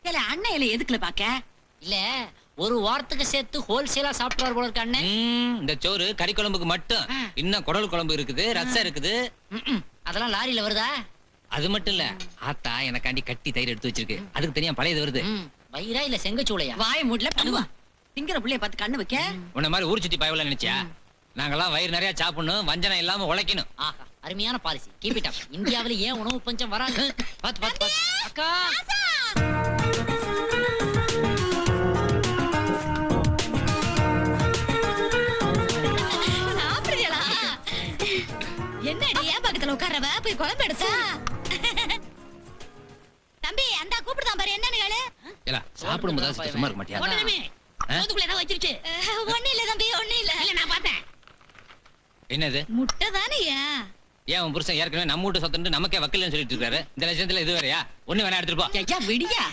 இல்ல அண்ணன் எதுக்குல பாக்க இல்ல ஒரு வாரத்துக்கு சேர்த்து ஹோல்சேலா சாப்பிடுவார் போல இருக்க அண்ணன். இந்த சோறு கறி குழம்புக்கு மட்டும் இன்னும் குடல் குழம்பு இருக்குது, ரசம் இருக்குது. அதெல்லாம் லாரியில வருதா? அது மட்டும் இல்ல, ஆத்தா எனக்காண்டி கட்டி தயிர் எடுத்து வச்சிருக்கு, அதுக்கு தனியா பழையது வருது. வயிறா இல்ல செங்கச்சூளையா? வாய மூடல பண்ணுவா. திங்கிற புள்ளைய பார்த்து கண்ணு வைக்க. உன்ன மாதிரி ஊர் சுத்தி பயவல நினைச்சியா? நாங்கெல்லாம் வயிறு நிறைய சாப்பிடணும், வஞ்சனம் இல்லாம உழைக்கணும். ஆஹா, அருமையான பாலிசி. Keep it up. இந்தியாவில ஏன் உணவு பஞ்சம் வராது? பாத்து பாத்து பாத்து. அக்கா என்னடி ஏன் பக்கத்துல உட்காரவ போய் குழம்பு எடுத்தா? தம்பி அந்த கூப்பிடுதான் பாரு என்னன்னு கேளு. ஏலா சாப்பிடும் போது சும்மா இருக்க மாட்டியா? ஒண்ணுமே சோதுக்குள்ள ஏதோ வச்சிருச்சு. ஒண்ணு இல்ல தம்பி ஒண்ணு இல்ல. இல்ல நான் பார்த்தேன். என்னது? முட்டை தானேயா? ஏன் உன் புருஷன் ஏற்கனவே நம்ம வீட்டு சொத்துன்னு நமக்கே வக்கீல்னு சொல்லிட்டு இருக்காரு, இந்த லட்சத்துல இது வேறயா? ஒண்ணு வேணா எடுத்துட்டு போ. விடியா